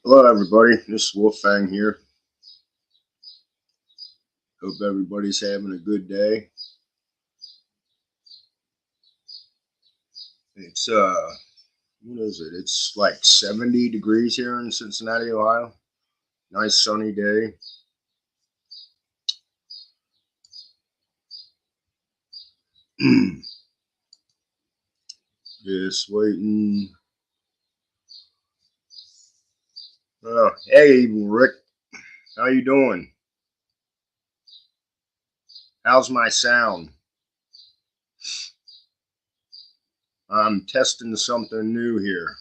Hello, everybody. This is Wolfang here. Hope everybody's having a good day. It's what is it? It's like 70 degrees here in Cincinnati, Ohio. Nice sunny day. Just waiting. Oh, hey, Evil Rick. How you doing? How's my sound? I'm testing something new here.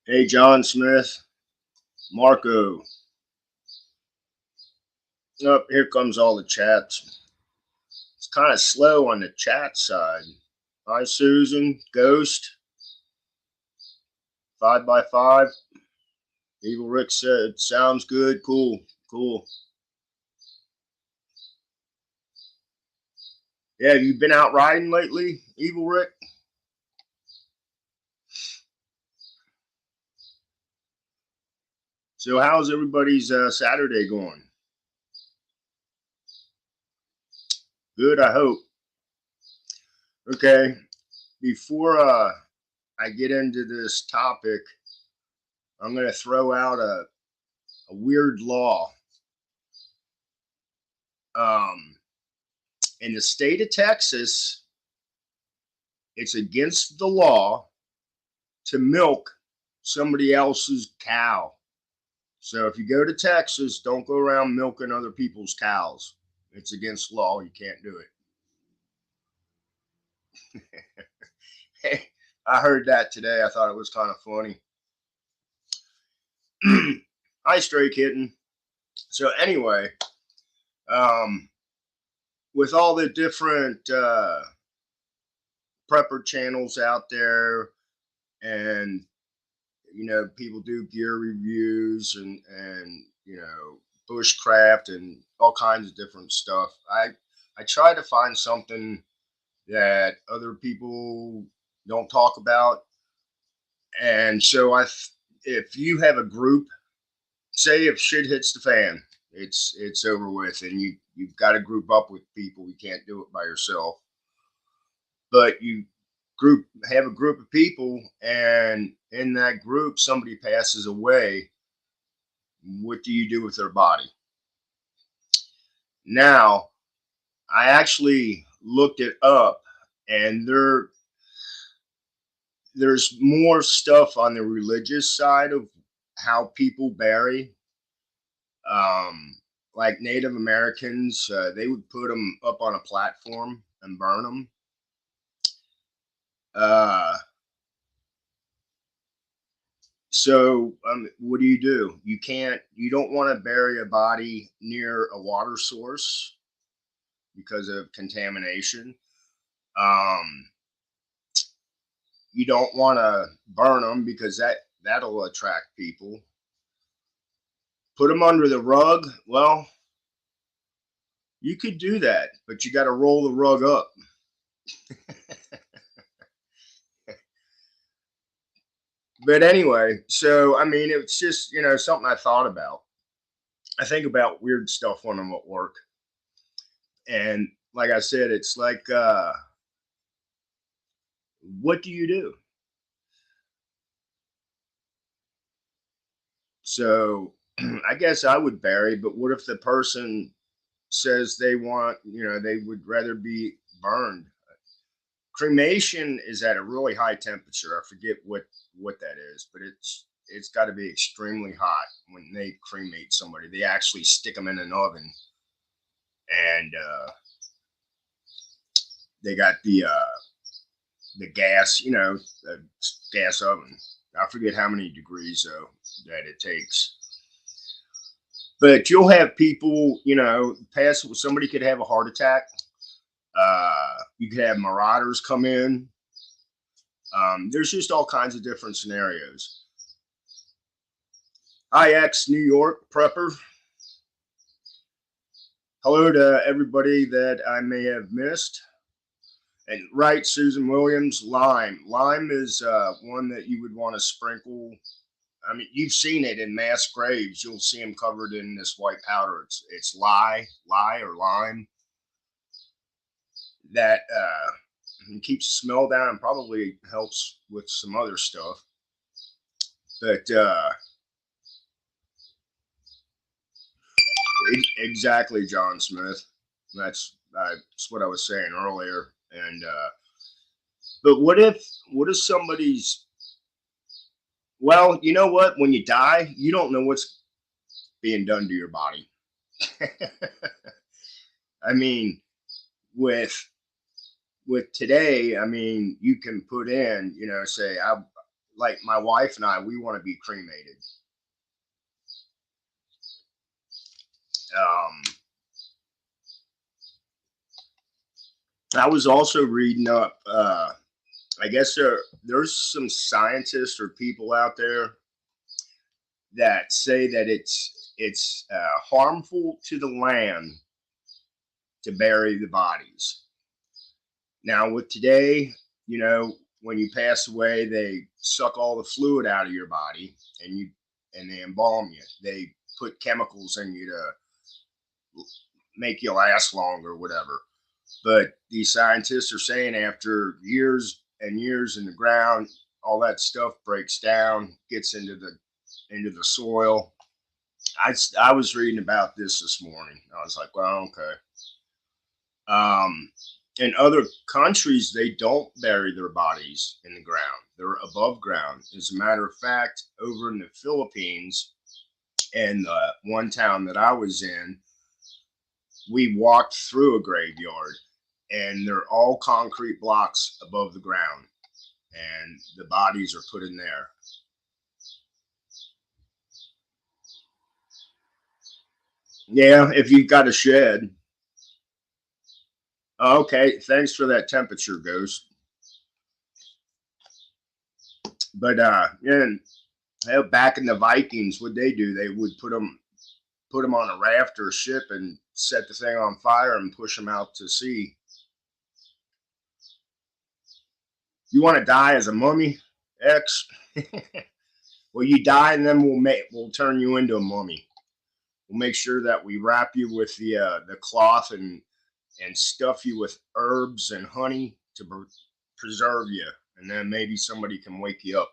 Hey, John Smith. Marco. Up here comes all the chats. It's kind of slow on the chat side. Hi, Susan. Ghost. 5x5. Evil Rick said, sounds good. Cool. Cool. Yeah, you been out riding lately, Evil Rick? So, how's everybody's Saturday going? Good, I hope. Okay, before I get into this topic, I'm going to throw out a weird law. In the state of Texas, it's against the law to milk somebody else's cow. So if you go to Texas, don't go around milking other people's cows. It's against law. You can't do it. Hey, I heard that today. I thought it was kind of funny. Hi, Stray Kitten. So anyway, um, with all the different prepper channels out there, and people do gear reviews and bushcraft and all kinds of different stuff. I try to find something that other people don't talk about, and so if you have a group, say if shit hits the fan, it's over with, and you've got to group up with people. You can't do it by yourself, but you group have a group of people, and in that group somebody passes away. What do you do with their body? Now, I actually looked it up, and there's more stuff on the religious side of how people bury. Like Native Americans, they would put them up on a platform and burn them. Uh, so what do? You don't want to bury a body near a water source because of contamination. Um, you don't want to burn them because that'll attract people. Put them under the rug. Well, you could do that, but you got to roll the rug up. But anyway, so I mean, it's just something I thought about. I think about weird stuff when I'm at work, and like I said, it's like, what do you do? So I guess I would bury, but what if the person says they would rather be burned? Cremation is at a really high temperature. I forget what that is, but it's got to be extremely hot when they cremate somebody. They actually stick them in an oven, and they got the gas, the gas oven. I forget how many degrees though that it takes. But you'll have people, pass. Somebody could have a heart attack. You could have marauders come in. There's just all kinds of different scenarios. IX New York prepper. Hello to everybody that I may have missed. And right, Susan Williams, lime. Lime is one that you would want to sprinkle. I mean, you've seen it in mass graves. You'll see them covered in this white powder. It's lye or lime that keeps the smell down and probably helps with some other stuff. But exactly, John Smith. That's what I was saying earlier. And but what if somebody's, well, you know what? When you die, you don't know what's being done to your body. I mean, with today, I mean, you can put in, say, I like my wife and I, we want to be cremated. Um, I was also reading up. I guess there's some scientists or people out there that say that it's harmful to the land to bury the bodies. Now, with today, when you pass away, they suck all the fluid out of your body and they embalm you. They put chemicals in you to make you last longer, whatever. But these scientists are saying after years and years in the ground, all that stuff breaks down, gets into the soil. I was reading about this morning. I was like, well, okay. In other countries, they don't bury their bodies in the ground. They're above ground. As a matter of fact, over in the Philippines, and one town that I was in, we walked through a graveyard, and they're all concrete blocks above the ground, and the bodies are put in there. Yeah, if you've got a shed. Okay, thanks for that temperature, Ghost. But back in the Vikings, what they do, they would put them on a raft or a ship and set the thing on fire and push them out to sea. You want to die as a mummy, X? Well, you die, and then we'll turn you into a mummy. We'll make sure that we wrap you with the cloth and stuff you with herbs and honey to preserve you, and then maybe somebody can wake you up.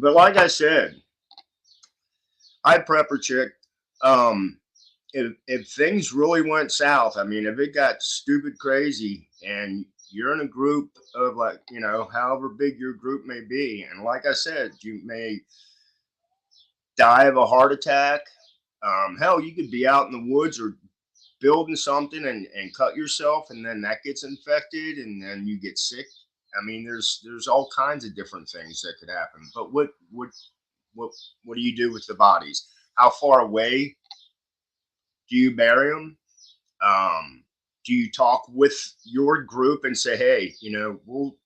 But like I said, I prepper chick. Um, if things really went south, I mean, if it got stupid crazy, and you're in a group of, like, however big your group may be, and like I said, you may die of a heart attack. Hell, you could be out in the woods or building something and cut yourself, and then that gets infected, and then you get sick. I mean, there's all kinds of different things that could happen. But what what do you do with the bodies? How far away do you bury them? Do you talk with your group and say, hey, we'll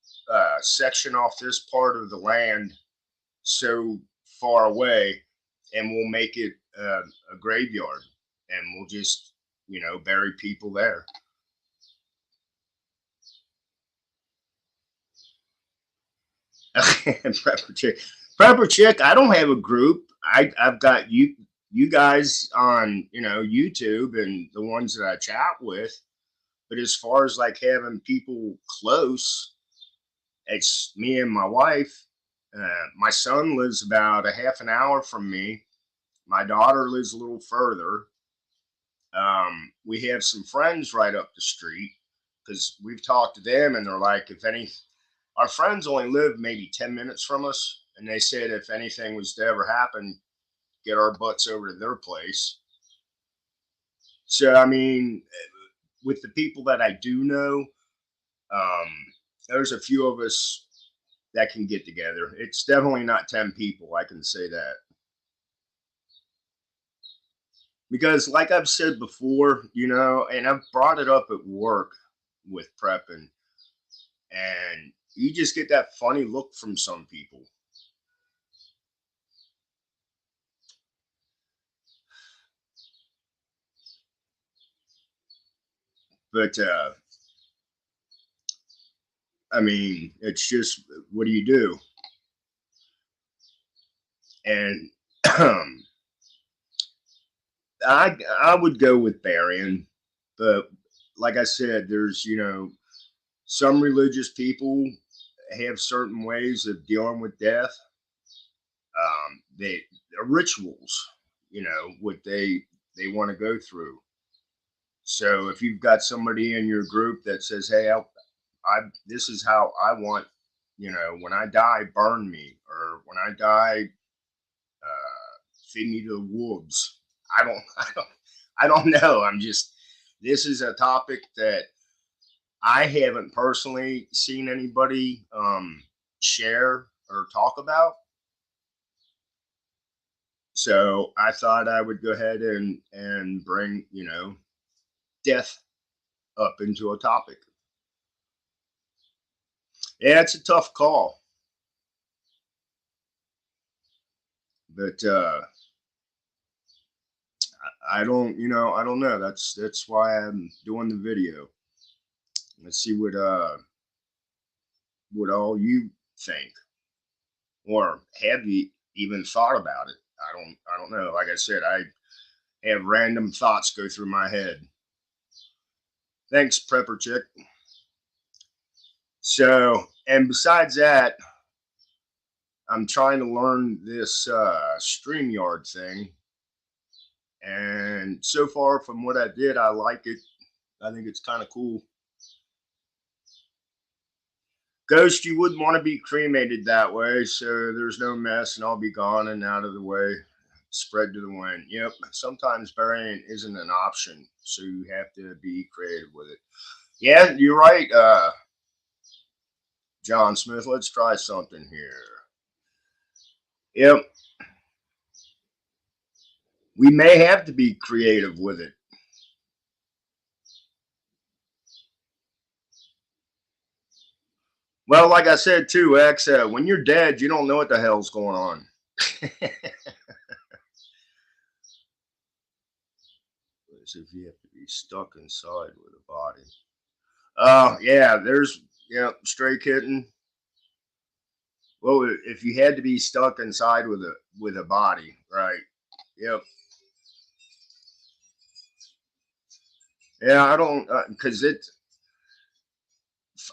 section off this part of the land so far away, and we'll make it a graveyard, and we'll just bury people there. Prepper chick, prepper chick. I don't have a group. I've got you guys on YouTube and the ones that I chat with. But as far as like having people close, it's me and my wife. My son lives about a half an hour from me. My daughter lives a little further. We have some friends right up the street because we've talked to them, and they're like, if any, our friends only live maybe 10 minutes from us. And they said if anything was to ever happen, get our butts over to their place. So, I mean, with the people that I do know, um, there's a few of us that can get together. It's definitely not 10 people, I can say that. Because, like I've said before, and I've brought it up at work with prepping, and you just get that funny look from some people. But I mean, it's just what do you do? And I would go with burying, but like I said, there's some religious people have certain ways of dealing with death. They rituals, what they want to go through. So if you've got somebody in your group that says, "Hey, I this is how I want, when I die, burn me, or when I die, feed me to the wolves." I don't, I don't know. This is a topic that I haven't personally seen anybody share or talk about. So I thought I would go ahead and bring death up into a topic. Yeah, it's a tough call, but I don't know. That's why I'm doing the video. Let's see what all you think, or have you even thought about it? I don't know. Like I said, I have random thoughts go through my head. Thanks, Prepper Chick. So, and besides that, I'm trying to learn this StreamYard thing. And so far, from what I did, I like it. I think it's kind of cool. Ghost, you wouldn't want to be cremated that way, so there's no mess and I'll be gone and out of the way, spread to the wind. Yep, sometimes burying isn't an option, so you have to be creative with it. Yeah, you're right, John Smith. Let's try something here. Yep, we may have to be creative with it. Well, like I said too, X, when you're dead, you don't know what the hell's going on. As if you have to be stuck inside with a body. Oh, yeah, stray kitten. Well, if you had to be stuck inside with a body, right? Yep. Yeah, I don't because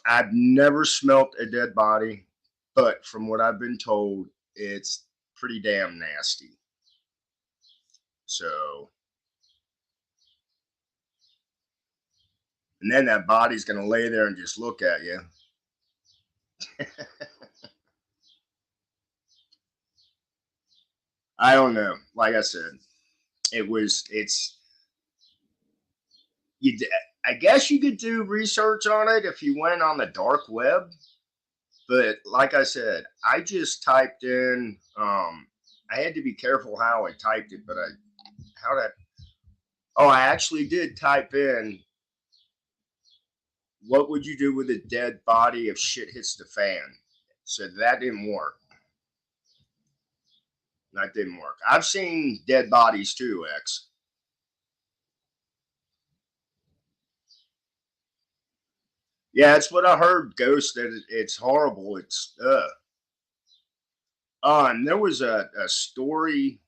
I've never smelt a dead body, but from what I've been told, it's pretty damn nasty. So, and then that body's gonna lay there and just look at you. I don't know. Like I said, it's you. I guess you could do research on it if you went on the dark web. But like I said, I just typed in. I had to be careful how I typed it, but how did I, oh, I actually did type in what would you do with a dead body if shit hits the fan. So that didn't work. That didn't work. I've seen dead bodies too, X. Yeah, it's what I heard, Ghost. That it's horrible. It's and there was a story.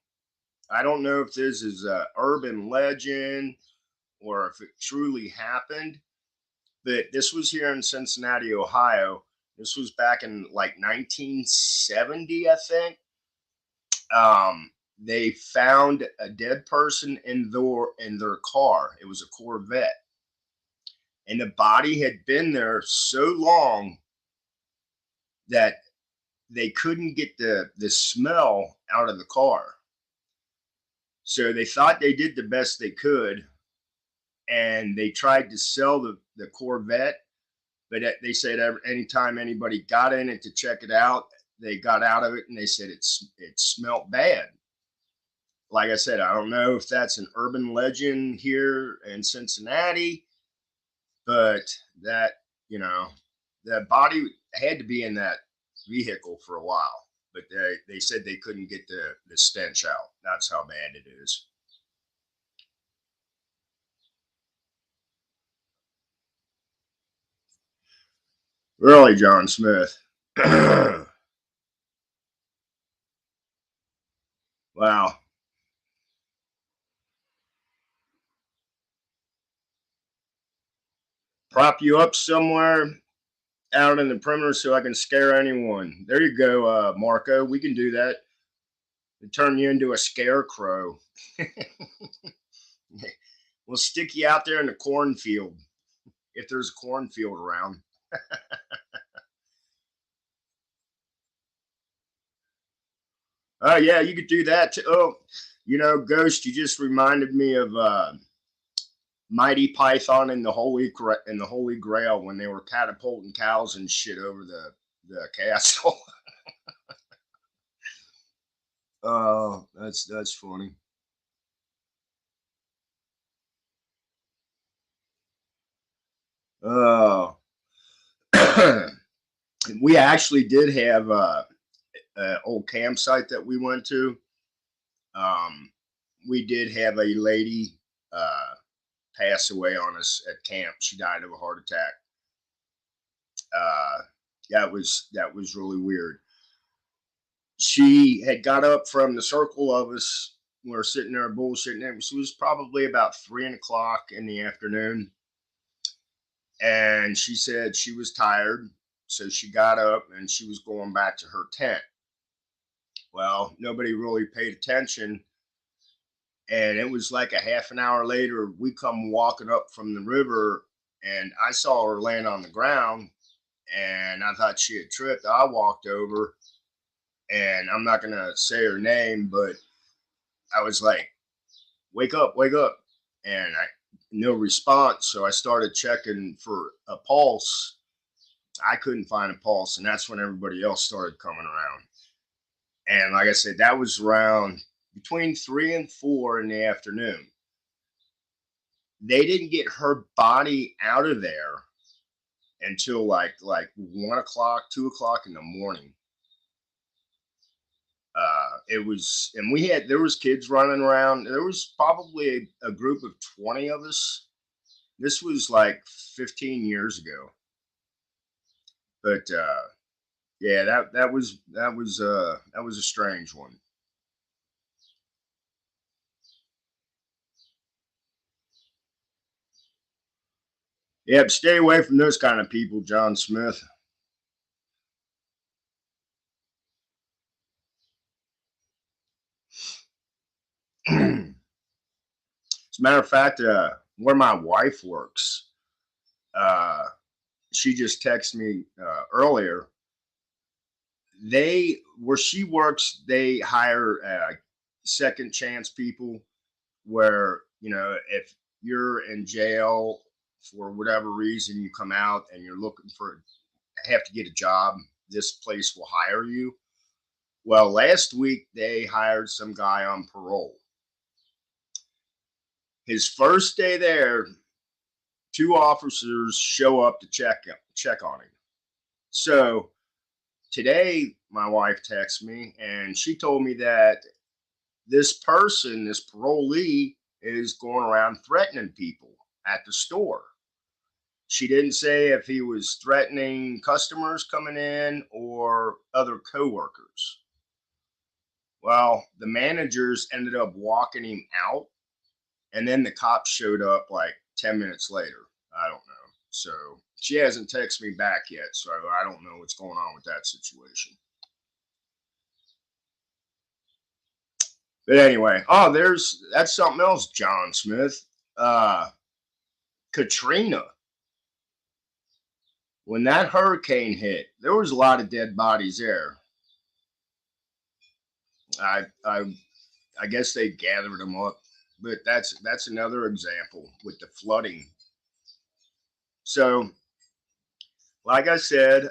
I don't know if this is a urban legend or if it truly happened, but this was here in Cincinnati, Ohio. This was back in like 1970, I think. They found a dead person in their car. It was a Corvette, and the body had been there so long that they couldn't get the smell out of the car. So they thought they did the best they could, and they tried to sell the Corvette. But they said anytime anybody got in it to check it out, they got out of it and they said it smelt bad. Like I said, I don't know if that's an urban legend here in Cincinnati, but that that body had to be in that vehicle for a while. But they said they couldn't get the stench out. That's how bad it is. Really, John Smith. Wow. Prop you up somewhere out in the perimeter so I can scare anyone. There you go, Marco. We can do that. And turn you into a scarecrow. We'll stick you out there in the cornfield if there's a cornfield around. Oh yeah, you could do that too. Oh, Ghost, you just reminded me of Mighty Python and the Holy Grail when they were catapulting cows and shit over the castle. Oh, that's funny. Oh, we actually did have an old campsite that we went to. Um, we did have a lady pass away on us at camp. She died of a heart attack. Uh, that was really weird. She had got up from the circle of us. We were sitting there bullshitting. It was probably about 3 o'clock in the afternoon, and she said she was tired, so she got up and she was going back to her tent. Well, nobody really paid attention, and it was like a half an hour later. We come walking up from the river, and I saw her laying on the ground, and I thought she had tripped. I walked over, and I'm not gonna say her name, but I was like, wake up. And no response. So I started checking for a pulse. I couldn't find a pulse. And that's when everybody else started coming around. And like I said, that was around between 3 and 4 in the afternoon. They didn't get her body out of there until like 1 o'clock, 2 o'clock in the morning. It was, and there was kids running around. There was probably a group of 20 of us. This was like 15 years ago, but yeah, that was a strange one. Yeah, but stay away from those kind of people, John Smith. As a matter of fact, where my wife works, uh, she just texted me earlier. Where she works, they hire second chance people where, if you're in jail for whatever reason, you come out and you're looking for, have to get a job, this place will hire you. Well, last week they hired some guy on parole. His first day there, two officers show up to check on him. So today, my wife texted me and she told me that this parolee, is going around threatening people at the store. She didn't say if he was threatening customers coming in or other coworkers. Well, the managers ended up walking him out, and then the cops showed up like 10 minutes later. I don't know. So she hasn't texted me back yet, so I don't know what's going on with that situation. But anyway, oh, that's something else, John Smith. Uh, Katrina. When that hurricane hit, there was a lot of dead bodies there. I I I guess they gathered them up, but that's another example with the flooding. So, like I said,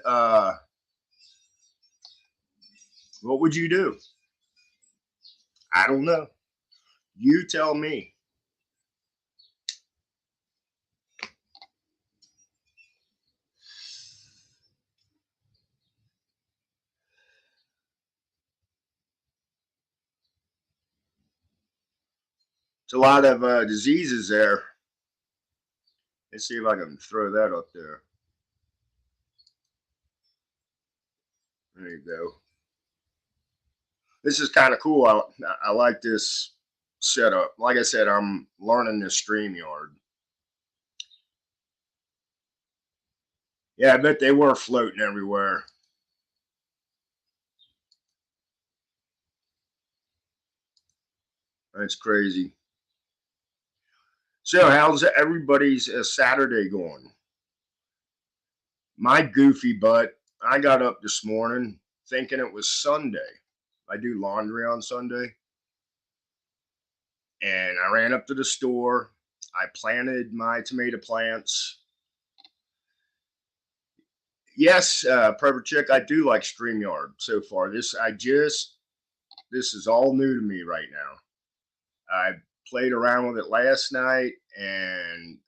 what would you do? I don't know. You tell me. It's a lot of diseases there. Let's see if I can throw that up there. There you go. This is kind of cool. I like this setup. Like I said, I'm learning this StreamYard. Yeah, I bet they were floating everywhere. That's crazy. So, how's everybody's Saturday going? My goofy butt, I got up this morning thinking it was Sunday. I do laundry on Sunday. And I ran up to the store. I planted my tomato plants. Yes, Prepper Chick, I do like StreamYard so far. This is all new to me right now. I played around with it last night, and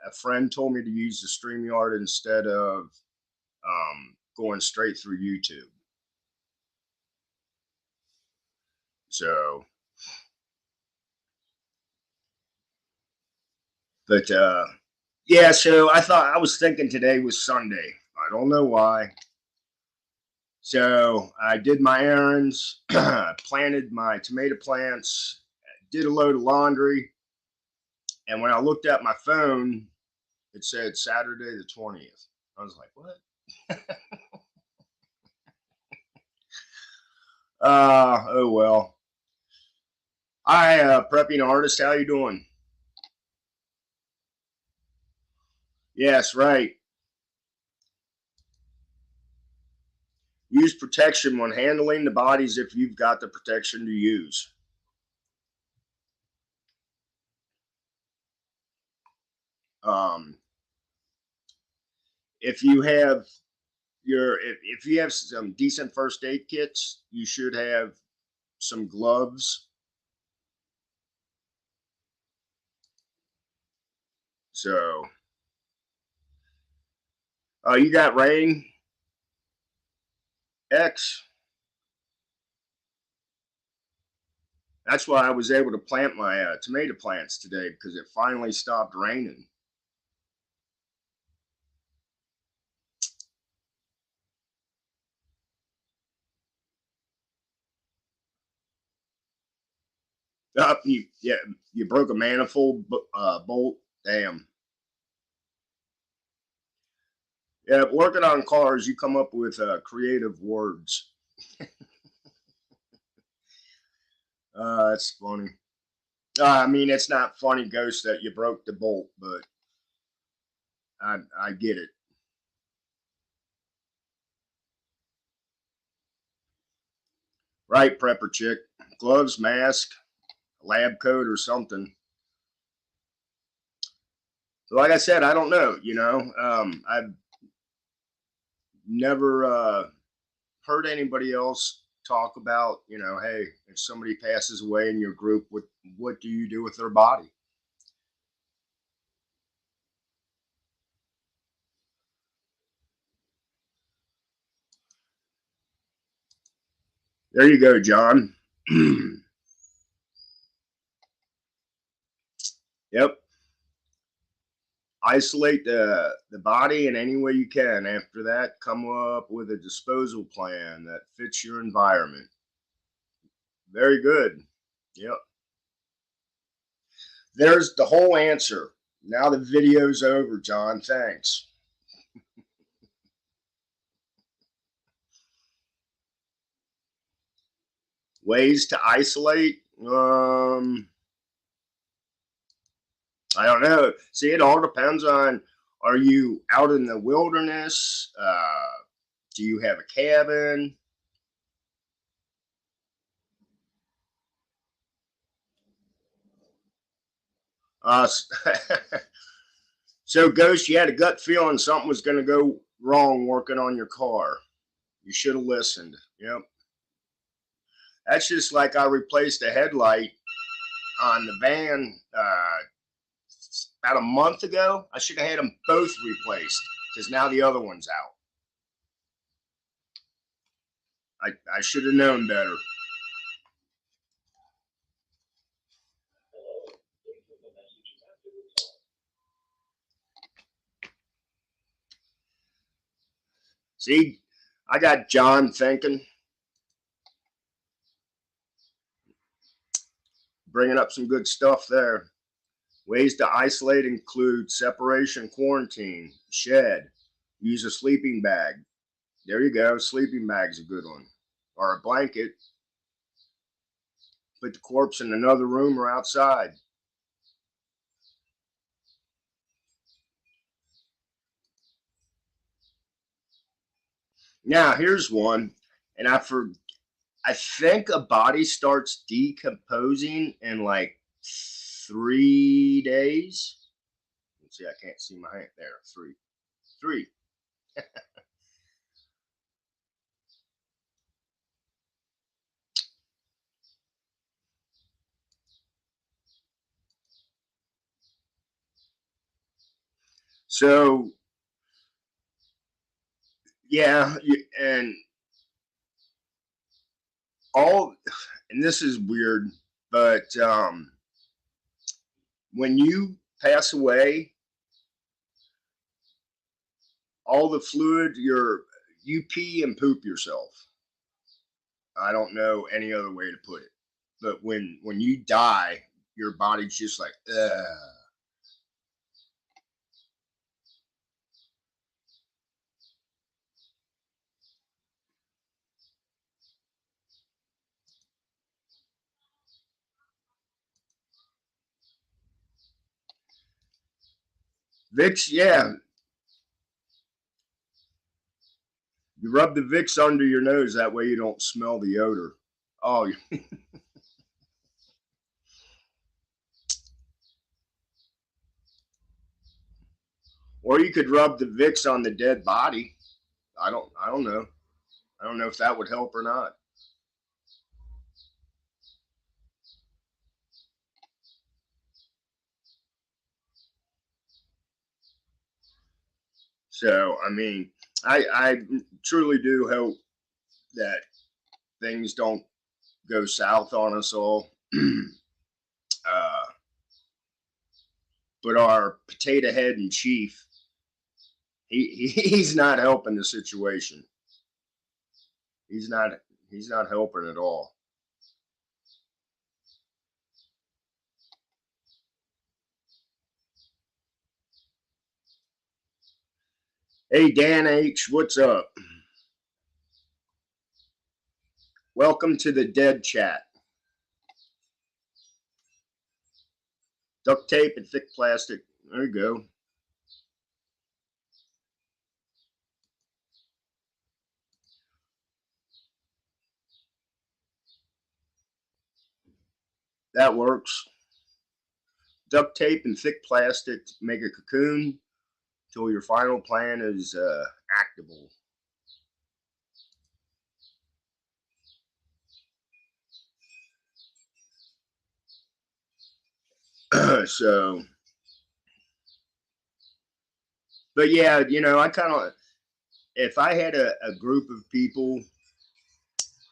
a friend told me to use the StreamYard instead of going straight through YouTube. So, but yeah, so I was thinking today was Sunday. I don't know why. So I did my errands, planted my tomato plants, did a load of laundry, and when I looked at my phone, it said Saturday the 20th. I was like, what? Oh well. Hi, prepping artist. How you doing? Yes, right. Use protection when handling the bodies if you've got the protection to use. Um, if you have if you have some decent first aid kits, you should have some gloves. So, you got rain X. That's why I was able to plant my tomato plants today because it finally stopped raining. Yeah, you broke a manifold bolt. Damn. Yeah, working on cars, you come up with creative words. That's funny. I mean, it's not funny, Ghost, that you broke the bolt, but I get it. Right, prepper chick. Gloves, mask, lab coat, or something. So like I said, I don't know. I've never heard anybody else talk about, hey, if somebody passes away in your group, what do you do with their body? There you go, John. Yep. Isolate the body in any way you can. After that, come up with a disposal plan that fits your environment. Very good. Yep. There's the whole answer. Now the video's over, John. Thanks. Ways to isolate. I don't know. See, it all depends on, are you out in the wilderness? Do you have a cabin? Uh, so, Ghost, you had a gut feeling something was going to go wrong working on your car. You should have listened. Yep. That's just like I replaced a headlight on the van about a month ago. I should have had them both replaced because now the other one's out. I should have known better. See, I got John thinking, bringing up some good stuff there. Ways to isolate include separation, quarantine, shed, use a sleeping bag. There you go. Sleeping bag's a good one. Or a blanket. Put the corpse in another room or outside. Now, here's one. And I think a body starts decomposing in like 3 days. Let's see, I can't see my hand there. Three. So yeah, and all, and this is weird, but when you pass away, all the fluid, you pee and poop yourself. I don't know any other way to put it. But when you die, your body's just like, ugh. Vicks, yeah. You rub the Vicks under your nose, that way you don't smell the odor. Oh, or you could rub the Vicks on the dead body. I don't know. I don't know if that would help or not. So I mean, I truly do hope that things don't go south on us all. uh, but our potato head in chief, he's not helping the situation. He's not he's not helping at all. Hey Dan H, what's up? Welcome to the dead chat. Duct tape and thick plastic. There you go. That works. Duct tape and thick plastic to make a cocoon until your final plan is actable. So, but yeah, I kind of, if I had a group of people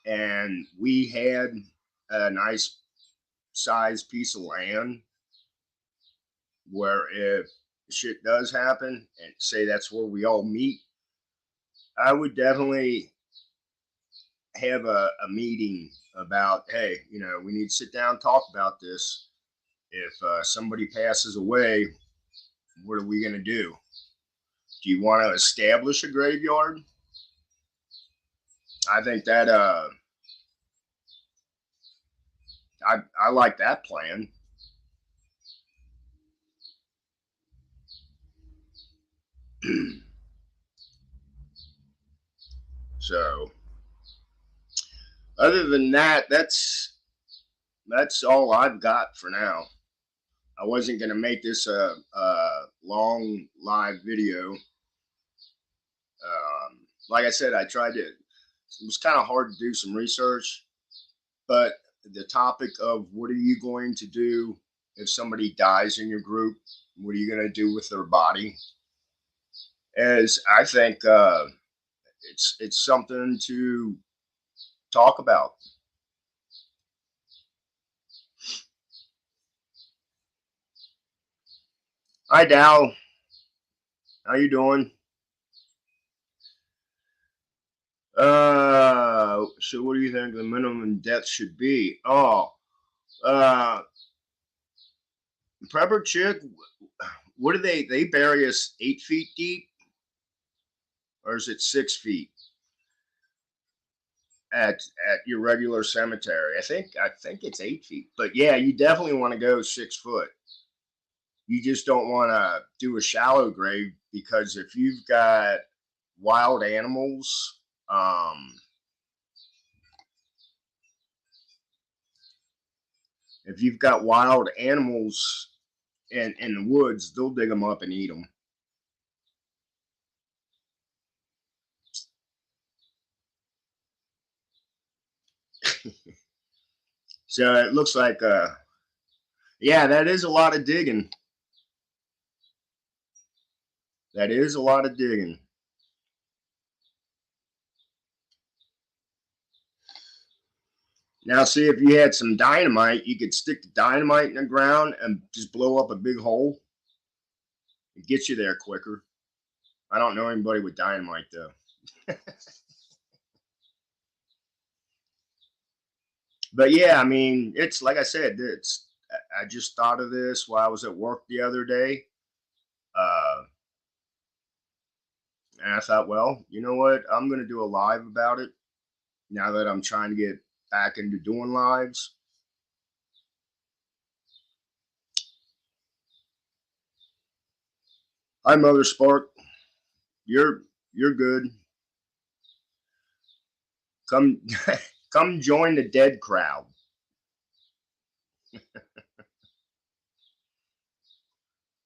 and we had a nice sized piece of land where if shit does happen and say that's where we all meet, I would definitely have a meeting about, hey, we need to sit down and talk about this. If somebody passes away, what are we going to do? Do you want to establish a graveyard? I think that I like that plan. So other than that, that's all I've got for now. I wasn't going to make this a long live video. Like I said, I tried to. It was kind of hard to do some research, but the topic of what are you going to do if somebody dies in your group? What are you going to do with their body? As I think it's something to talk about. Hi Dal, how you doing? So what do you think the minimum depth should be? Oh, uh, Prepper chick. What do they bury us 8 feet deep, or is it 6 feet at your regular cemetery? I think it's 8 feet, but yeah, you definitely want to go 6 foot. You just don't want to do a shallow grave because if you've got wild animals, um, if you've got wild animals in the woods, they'll dig them up and eat them. So it looks like, yeah, that is a lot of digging. That is a lot of digging. Now, see, if you had some dynamite, you could stick the dynamite in the ground and just blow up a big hole. It gets you there quicker. I don't know anybody with dynamite though. But yeah, I mean, it's like I said, it's. I just thought of this while I was at work the other day, uh, and I thought, well, you know what? I'm going to do a live about it now that I'm trying to get back into doing lives. Hi, Mother Spark. You're good. Come come join the dead crowd.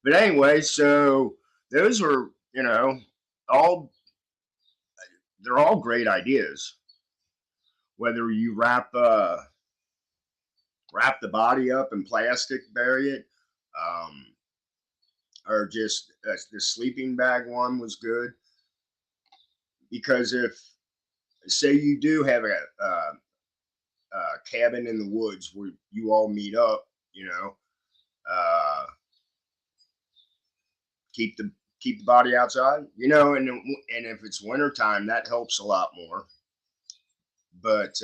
But anyway, so those were, all they're all great ideas. Whether you wrap the body up in plastic, bury it, um, or just the sleeping bag one was good because if say you do have a cabin in the woods where you all meet up, uh, keep the body outside, and if it's wintertime, that helps a lot more. But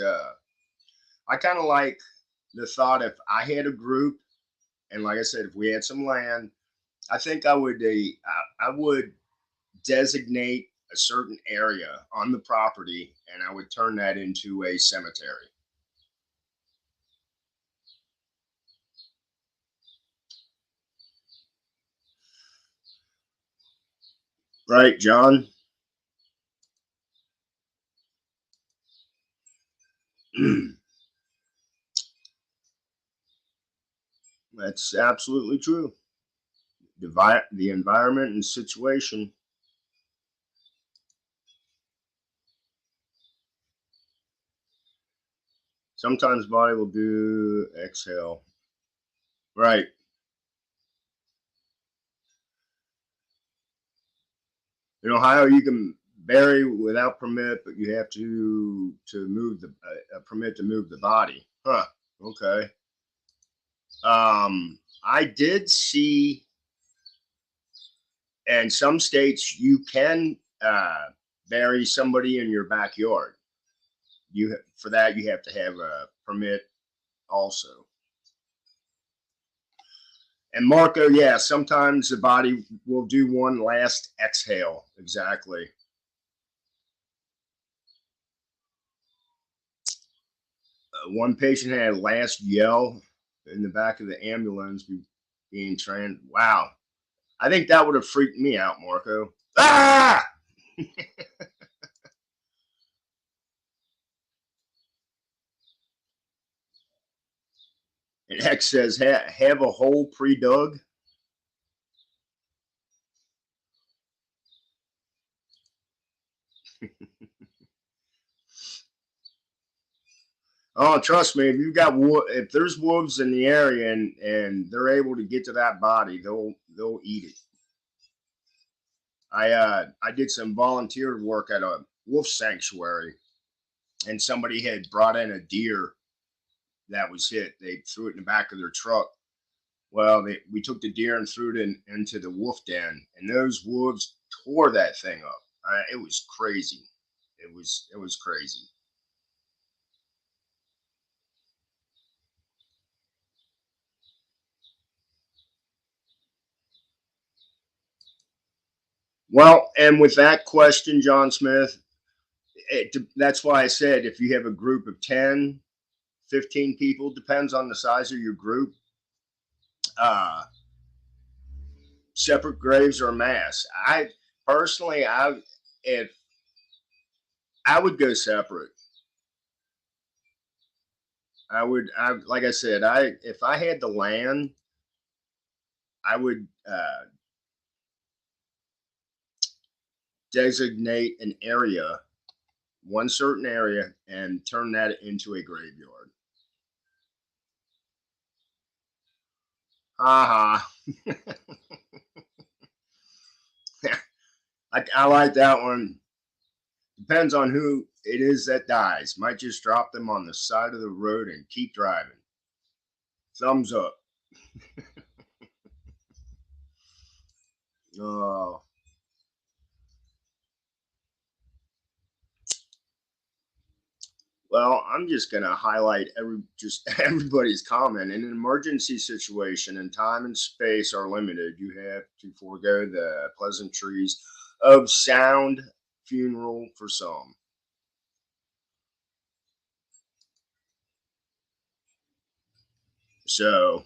I kind of like the thought if I had a group, and like I said, if we had some land, I think I would designate a certain area on the property, and I would turn that into a cemetery. Right, John? That's absolutely true. The environment and situation. Sometimes body will do exhale. Right. In Ohio, you can bury without permit, but you have to move the a permit to move the body. Huh. Okay. I did see in some states you can bury somebody in your backyard. For that you have to have a permit also. And Marco, yeah, sometimes the body will do one last exhale. Exactly. One patient had a last yell in the back of the ambulance being trained. Wow. I think that would have freaked me out, Marco. Ah! And X says, have a hole pre dug. Oh, trust me, if there's wolves in the area and they're able to get to that body, they'll eat it. I did some volunteer work at a wolf sanctuary, and somebody had brought in a deer that was hit. They threw it in the back of their truck. Well, we took the deer and threw it into the wolf den, and those wolves tore that thing up. It was crazy. it was crazy. Well, and with that question, John Smith, that's why I said if you have a group of 10, 15 people, depends on the size of your group. Uh, Separate graves or mass. I personally, if I would go separate. I like I said, if I had the land, I would designate an area, one certain area, and turn that into a graveyard. Ha ha. I like that one. Depends on who it is that dies. Might just drop them on the side of the road and keep driving. Thumbs up. Oh, well, I'm just going to highlight just everybody's comment. In an emergency situation and time and space are limited, you have to forego the pleasantries of sound funeral for some. So,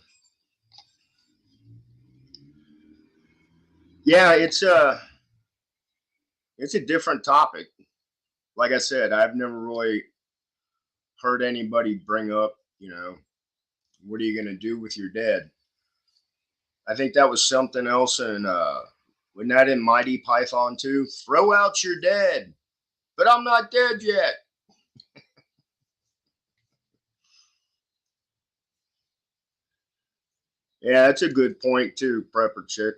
yeah, it's a different topic. Like I said, I've never really heard anybody bring up, what are you going to do with your dead? I think that was something else in wasn't that in Mighty Python too? Throw out your dead, but I'm not dead yet. Yeah, that's a good point too, prepper chick.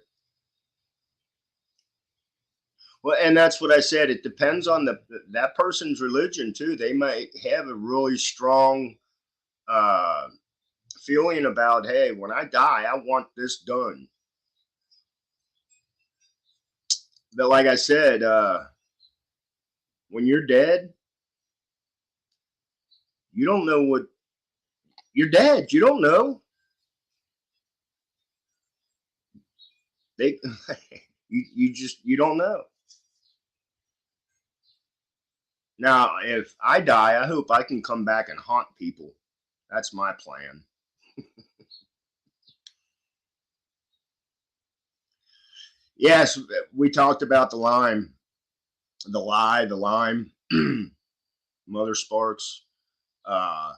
Well, and that's what I said. It depends on that person's religion too. They might have a really strong uh, feeling about, hey, when I die, I want this done. But like I said, when you're dead, you don't know what you're dead. You don't know. They, you just you don't know. Now, if I die, I hope I can come back and haunt people. That's my plan. Yes, we talked about the lime, Mother Sparks, uh,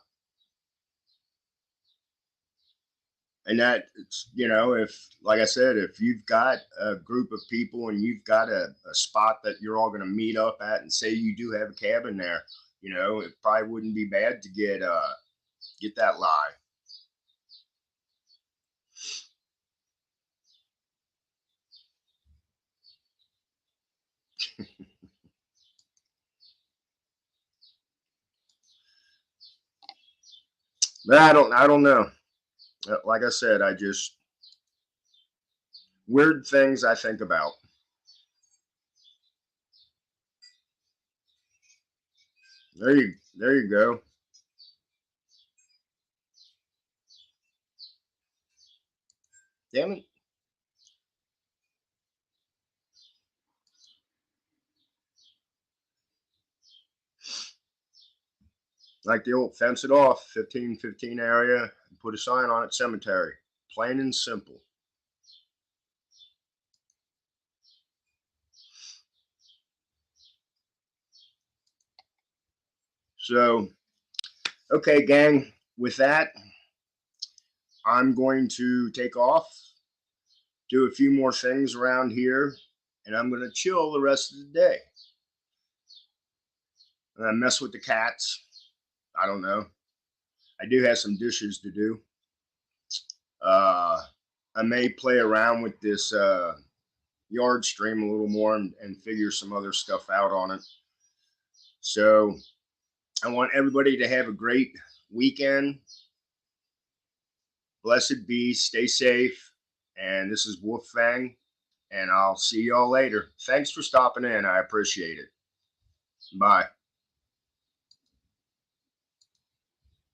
and that it's if like I said, if you've got a group of people and you've got a spot that you're all going to meet up at, and say you do have a cabin there, it probably wouldn't be bad to get that lie. But I don't know. Like I said, I just weird things I think about. There you go. Damn it. Like the old fence it off 1515 area and put a sign on it, cemetery. Plain and simple. So, okay, gang, with that, I'm going to take off, do a few more things around here, and I'm going to chill the rest of the day. And I mess with the cats. I don't know. I do have some dishes to do. Uh, I may play around with this yard stream a little more and figure some other stuff out on it. So I want everybody to have a great weekend. Blessed be, stay safe. And this is Wolfang, and I'll see y'all later. Thanks for stopping in. I appreciate it. Bye.